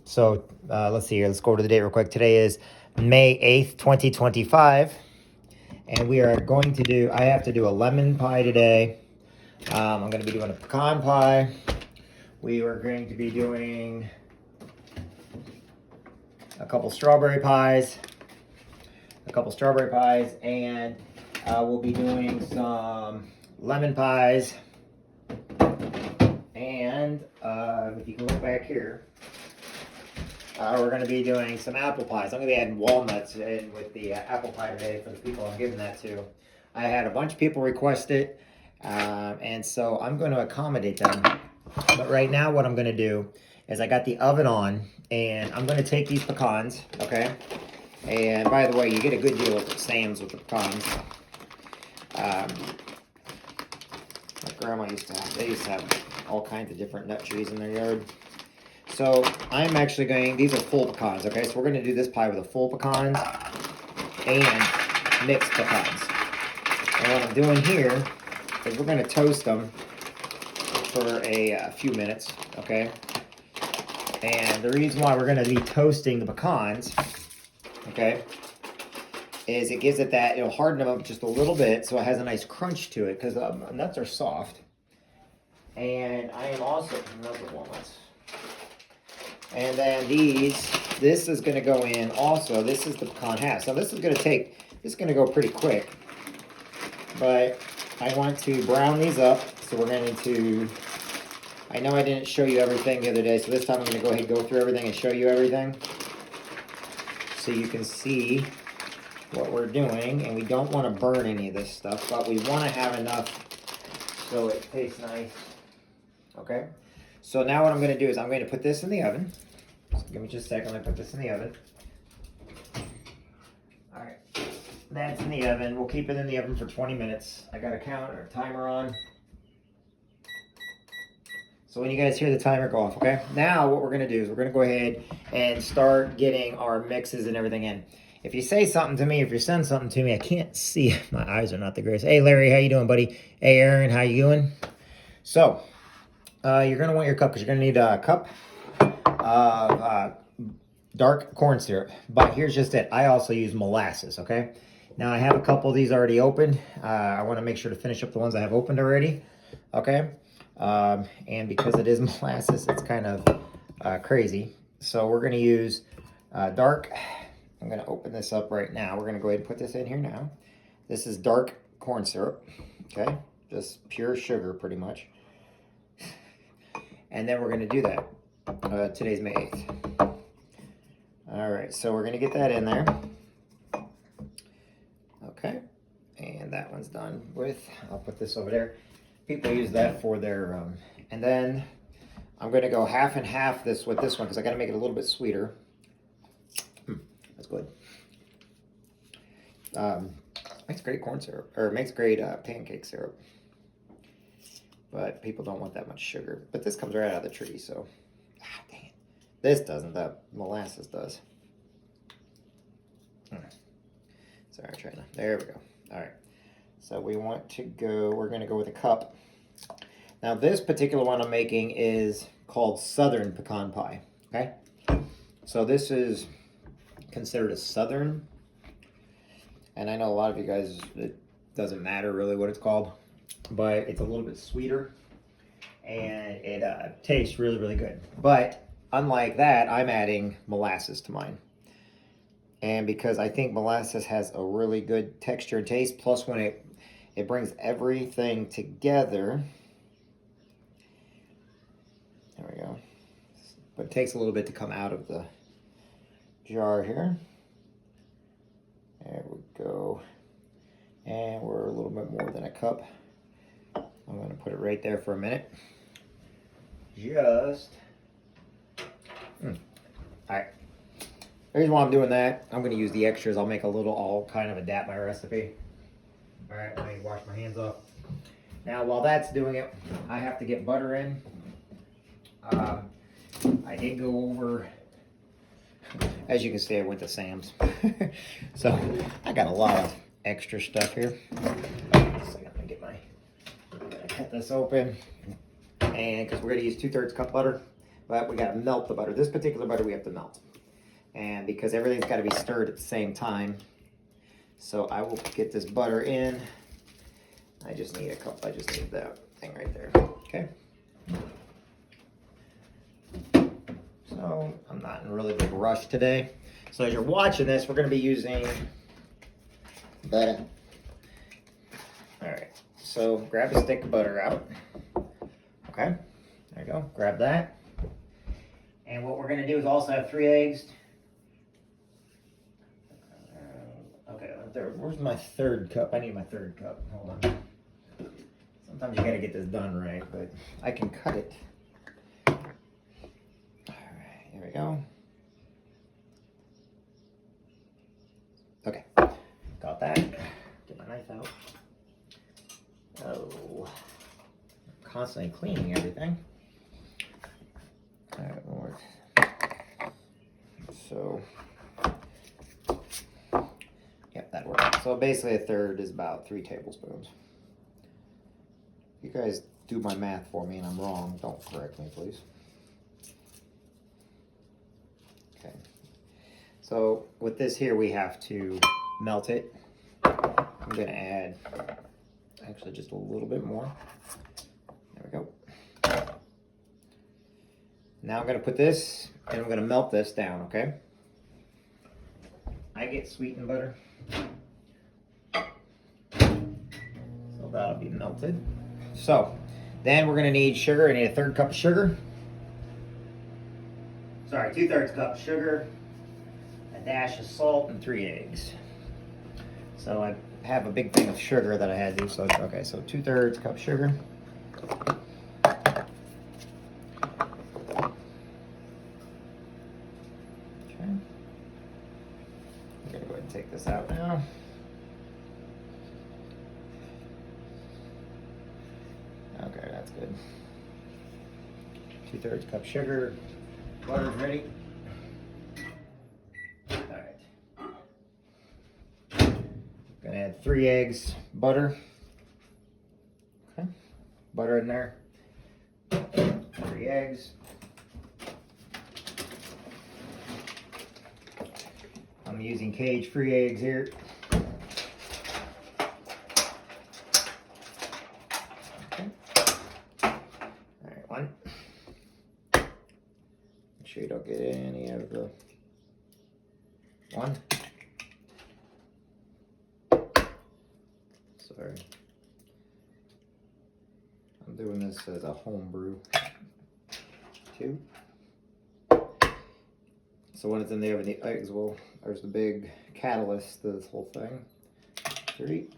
So let's see here. Let's go over the date real quick. Today is May 8th, 2025. And we are going to do, I have to do a lemon pie today. I'm going to be doing a pecan pie. We are going to be doing a couple strawberry pies. And we'll be doing some lemon pies. And if you can look back here, we're going to be doing some apple pies. I'm going to be adding walnuts in with the apple pie today for the people I'm giving that to. I had a bunch of people request it, and so I'm going to accommodate them. But right now what I'm going to do is I got the oven on, and I'm going to take these pecans, okay? And by the way, you get a good deal at Sam's with the pecans. My grandma used to have, they used to have all kinds of different nut trees in their yard. So I'm actually going, these are full pecans, okay? So we're going to do this pie with a full pecans and mixed pecans. And what I'm doing here is we're going to toast them for a few minutes, okay? And the reason why we're going to be toasting the pecans, okay, is it gives it that, it'll harden them up just a little bit so it has a nice crunch to it, because nuts are soft. And I am also, another walnuts. And then this is going to go in also. This is the pecan half. So this is going to go pretty quick. But I want to brown these up. So we're going to, I know I didn't show you everything the other day. So this time I'm going to go ahead and go through everything and show you everything. So you can see what we're doing. And we don't want to burn any of this stuff. But we want to have enough so it tastes nice. Okay. So now what I'm going to do is I'm going to put this in the oven. So give me just a second. Let me put this in the oven. All right. That's in the oven. We'll keep it in the oven for 20 minutes. I got a counter, timer on. So when you guys hear the timer, go off, okay? Now what we're going to do is we're going to go ahead and start getting our mixes and everything in. If you say something to me, if you send something to me, I can't see. My eyes are not the greatest. Hey, Larry, how you doing, buddy? Hey, Aaron, how you doing? So you're going to want your cup because you're going to need a cup of dark corn syrup. But here's just it. I also use molasses, okay? Now, I have a couple of these already opened. I want to make sure to finish up the ones I have opened already, okay? And because it is molasses, it's kind of crazy. So we're going to use dark. I'm going to open this up right now. We're going to go ahead and put this in here now. This is dark corn syrup, okay? Just pure sugar, pretty much. And then we're going to do that. Today's May 8th. All right, so we're going to get that in there. Okay, and that one's done with. I'll put this over there. People use that for their, and then I'm going to go half and half this with this one because I got to make it a little bit sweeter. That's good. Makes great corn syrup, or makes great pancake syrup. But people don't want that much sugar. But this comes right out of the tree, so. Dang it. This doesn't, the molasses does. Sorry, China. There we go. All right. So we want to go, we're going to go with a cup. Now this particular one I'm making is called Southern Pecan Pie. Okay. So this is considered a Southern. And I know a lot of you guys, it doesn't matter really what it's called. But it's a little bit sweeter. And it tastes really, really good. But unlike that, I'm adding molasses to mine. And because I think molasses has a really good texture and taste, plus when it brings everything together. There we go. But it takes a little bit to come out of the jar here. There we go. And we're a little bit more than a cup. I'm going to put it right there for a minute. Just. All right. The reason why I'm doing that, I'm going to use the extras. I'll make a little, I'll kind of adapt my recipe. All right, let me wash my hands off. Now, while that's doing it, I have to get butter in. I did go over, as you can see, I went to Sam's. So, I got a lot of extra stuff here. So I'm going to cut this open. And because we're going to use 2/3 cup butter. but we gotta melt the butter. This particular butter we have to melt. And because everything's gotta be stirred at the same time, so I will get this butter in. I just need a cup, I just need that thing right there, okay? So I'm not in a really big rush today. So as you're watching this, we're gonna be using butter. All right, so grab a stick of butter out. Okay, there you go, grab that. And what we're gonna do is also have 3 eggs. Okay, where's my 3rd cup? I need my 3rd cup, hold on. Sometimes you gotta get this done right, but I can cut it. All right, here we go. Okay, got that. Get my knife out. Oh, I'm constantly cleaning everything. All right, Lord. So, yep, that works. So basically, a 1/3 is about 3 tablespoons. You guys do my math for me and I'm wrong, don't correct me, please. Okay. So with this here, we have to melt it. I'm gonna add actually just a little bit more. There we go. Now I'm gonna put this and I'm gonna melt this down, okay? I get sweetened butter. So that'll be melted. So then we're gonna need sugar. I need a 1/3 cup of sugar. Sorry, 2/3 cup of sugar, a dash of salt, and 3 eggs. So I have a big thing of sugar that I had to do. So okay, so 2/3 cup sugar. Okay. I'm gonna go ahead and take this out now. Okay, that's good. 2/3 cup sugar. Butter's ready. All right. Gonna add 3 eggs, butter. Okay, butter in there. 3 eggs. I'm using cage-free eggs here. Okay. All right, 1. Make sure you don't get any of the 1. Sorry. I'm doing this as a home brew. 2. So when it's in there with the eggs, well, there's the big catalyst to this whole thing. 3.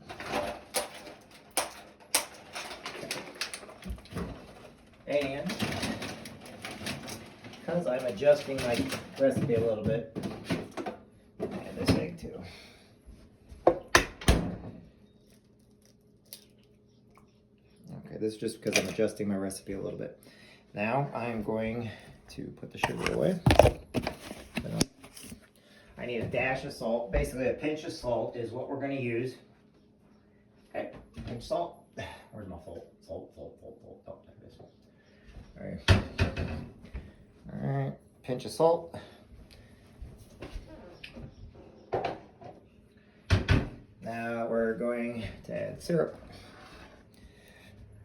And because I'm adjusting my recipe a little bit, and this egg too. Okay, this is just because I'm adjusting my recipe a little bit. Now I'm going to put the sugar away. I need a dash of salt. Basically, a pinch of salt is what we're going to use. Okay, pinch of salt. Where's my salt? Salt. Oh, there it is. All right. All right, pinch of salt. Now we're going to add syrup.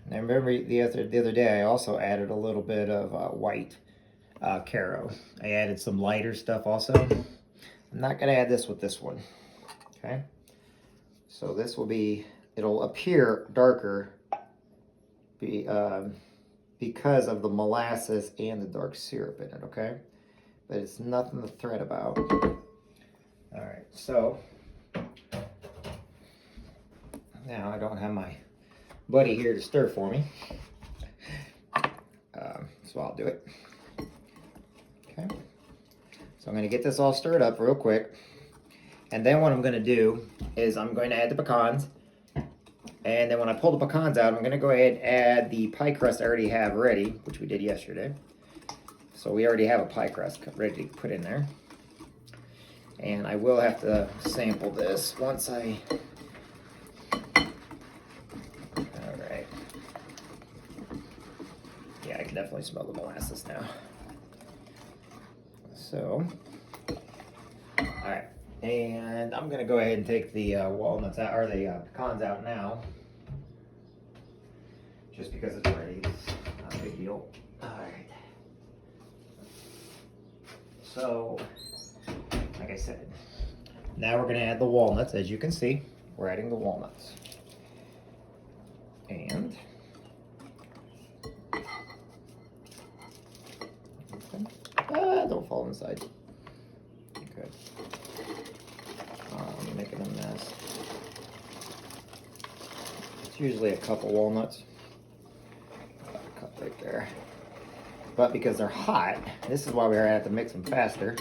Now remember the other day I also added a little bit of white Caro. I added some lighter stuff also. I'm not going to add this with this one. Okay, so this will be, it'll appear darker because of the molasses and the dark syrup in it, okay? But it's nothing to fret about. All right, so now I don't have my buddy here to stir for me. So I'll do it. Okay. So I'm going to get this all stirred up real quick. And then what I'm going to do is I'm going to add the pecans. And then when I pull the pecans out, I'm going to go ahead and add the pie crust I already have ready, which we did yesterday. So we already have a pie crust ready to put in there. And I will have to sample this once I... Alright. Yeah, I can definitely smell the molasses now. So, all right, and I'm gonna go ahead and take the walnuts out, or the pecans out now, just because it's ready. It's not a big deal. All right. So, like I said, now we're gonna add the walnuts. As you can see, we're adding the walnuts, and don't fall inside. Okay. I'm making a mess. It's usually a couple walnuts. About a cup right there. But because they're hot, this is why we have to mix them faster.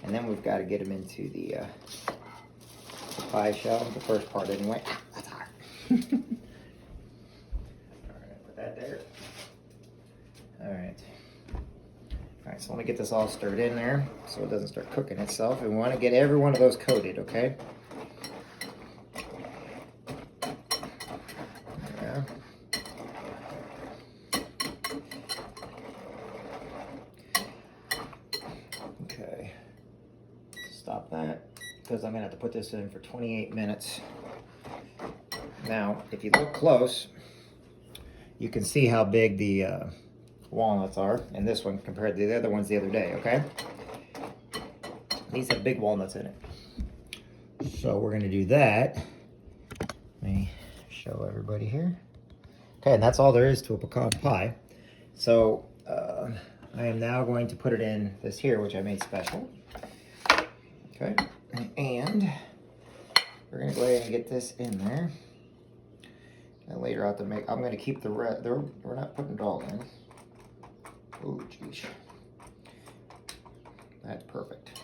And then we've got to get them into the pie shell, the first part anyway. Ah, that's hot. Alright, put that there. Alright. Alright, so let me get this all stirred in there so it doesn't start cooking itself. And we want to get every one of those coated, okay? Yeah. Okay. Stop that, because I'm going to have to put this in for 28 minutes. Now, if you look close, you can see how big the walnuts are in this one compared to the other ones the other day, okay? These have big walnuts in it. So we're going to do that. Let me show everybody here. Okay, and that's all there is to a pecan pie. So I am now going to put it in this here, which I made special. Okay, and we're going to go ahead and get this in there. And later I'll have to make, I'm going to keep the red, we're not putting it all in. Oh, geez. That's perfect.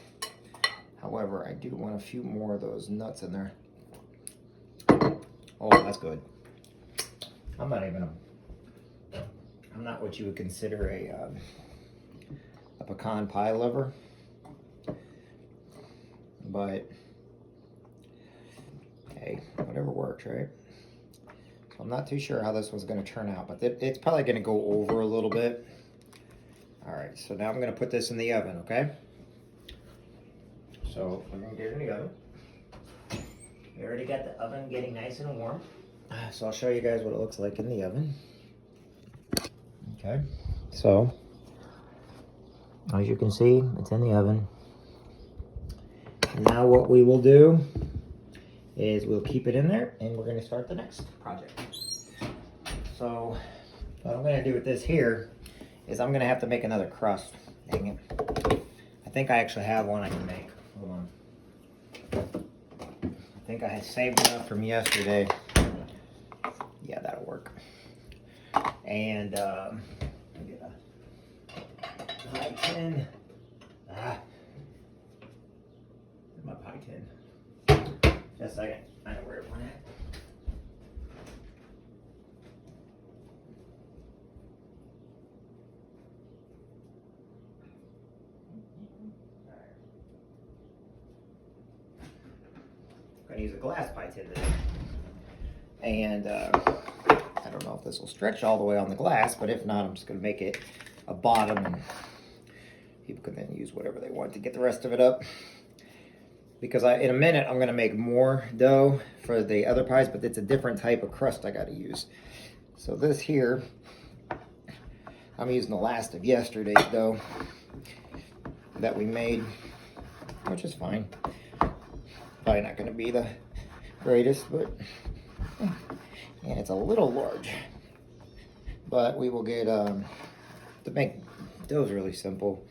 However, I do want a few more of those nuts in there. Oh, that's good. I'm not what you would consider a pecan pie lover. But, hey, whatever works, right? So I'm not too sure how this one's going to turn out, but it's probably going to go over a little bit. All right, so now I'm going to put this in the oven, okay? So we're going to get it in the oven. We already got the oven getting nice and warm. So I'll show you guys what it looks like in the oven. Okay, so as you can see, it's in the oven. And now what we will do is we'll keep it in there and we're going to start the next project. So what I'm going to do with this here is I'm going to have to make another crust. Dang it. I think I actually have one I can make. Hold on. I think I had saved enough from yesterday. Yeah, that'll work. And get a pie tin. My pie tin. Just a second. I know where it went at. I'm going to use a glass pie tin today. And I don't know if this will stretch all the way on the glass, but if not, I'm just going to make it a bottom and people can then use whatever they want to get the rest of it up. Because in a minute, I'm going to make more dough for the other pies, but it's a different type of crust I got to use. So this here, I'm using the last of yesterday's dough that we made, which is fine. Probably not going to be the greatest, but and it's a little large. But we will get, to make dough's really simple.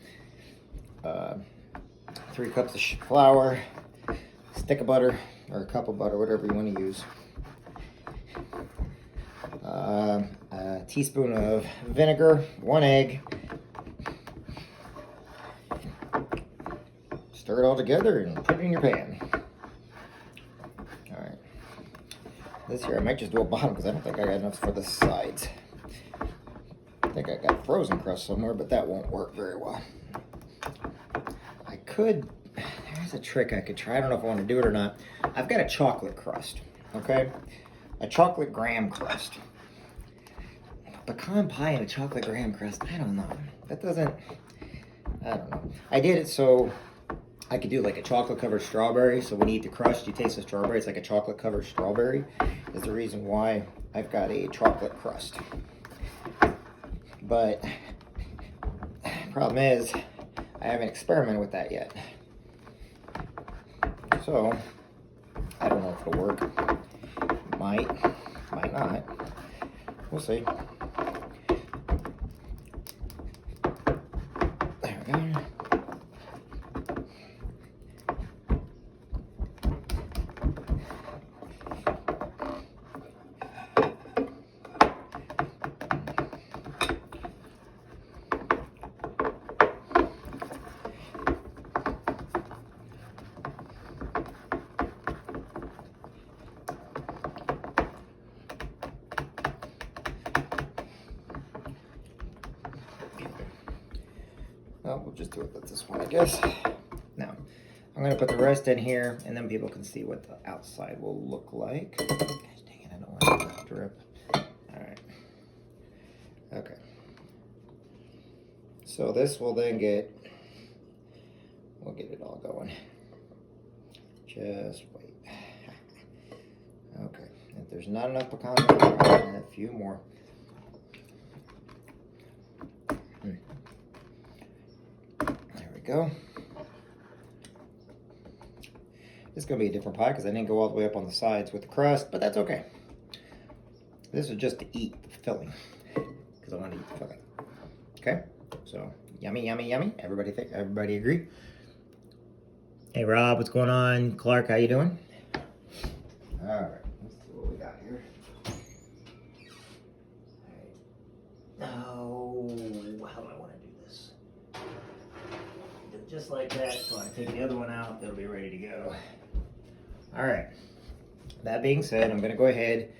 3 cups of flour, stick of butter, or a cup of butter, whatever you want to use. A teaspoon of vinegar, 1 egg. Stir it all together and put it in your pan. Alright. This here, I might just do a bottom because I don't think I got enough for the sides. I think I got frozen crust somewhere, but that won't work very well. There's a trick I could try. I don't know if I want to do it or not. I've got a chocolate crust, okay? A chocolate graham crust. Pecan pie and a chocolate graham crust, I don't know. That doesn't, I don't know. I did it so I could do like a chocolate covered strawberry. So when you eat the crust, you taste the strawberry. It's like a chocolate covered strawberry. That's the reason why I've got a chocolate crust. But problem is, I haven't experimented with that yet. So I don't know if it'll work. Might not. We'll see. There we go. Well, we'll just do it with this one, I guess. Now, I'm going to put the rest in here, and then people can see what the outside will look like. Gosh dang it, I don't want it to drip. Alright. Okay. So this will then we'll get it all going. Just wait. Okay. If there's not enough pecan, I'll add a few more. Go. This is going to be a different pie because I didn't go all the way up on the sides with the crust, but that's okay. This is just to eat the filling because I want to eat the filling. Okay, so yummy, yummy, yummy. Everybody agree? Hey Rob, what's going on? Clark, how you doing? All right, let's see what we got here. Oh, how do I want to do this? Just like that, so I take the other one out, it'll be ready to go. All right, that being said, I'm gonna go ahead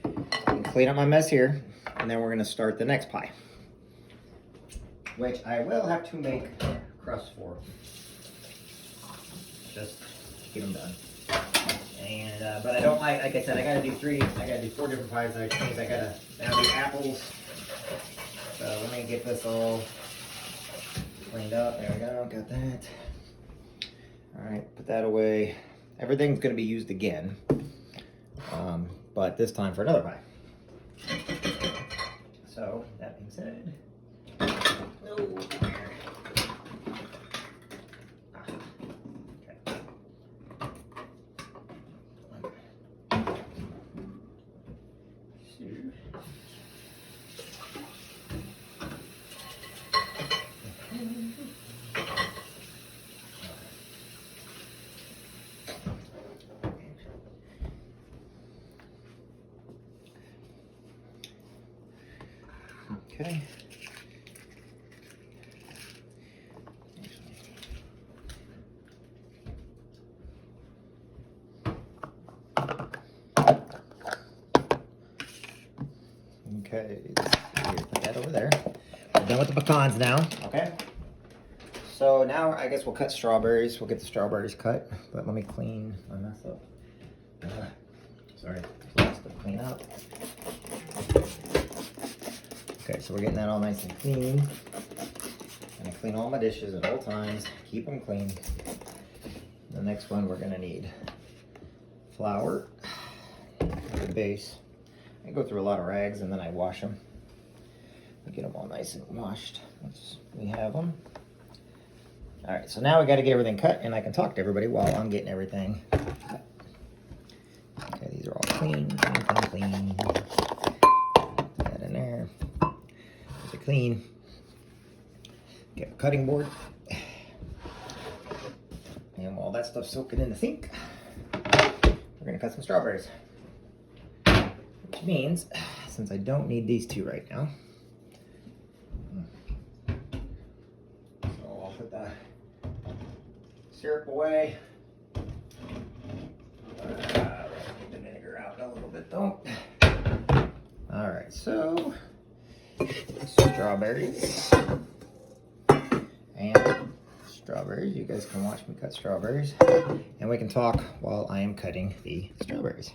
and clean up my mess here, and then we're gonna start the next pie, which I will have to make crusts for, just to get them done. And, but I don't like I said, I gotta do 4 different pies, which means I gotta now do apples. So let me get this all cleaned up. There we go, got that. All right, put that away. Everything's gonna be used again, but this time for another pie. So, that being said, no. Okay. Okay, put that over there. We're done with the pecans now. Okay. So now I guess we'll cut strawberries. We'll get the strawberries cut, but let me clean my mess up. Sorry, lots to clean up. Okay, so we're getting that all nice and clean. And I clean all my dishes at all times. Keep them clean. The next one we're gonna need flour for the base. I go through a lot of rags and then I wash them. I get them all nice and washed once we have them. All right, so now we got to get everything cut, and I can talk to everybody while I'm getting everything cut. Okay, these are all clean. Put that in there. These are clean. Get a cutting board. And while that stuff's soaking in the sink, we're gonna cut some strawberries. Which means, since I don't need these two right now, so I'll put the syrup away. Get the vinegar out a little bit though. All right, so strawberries. And strawberries, you guys can watch me cut strawberries. And we can talk while I am cutting the strawberries.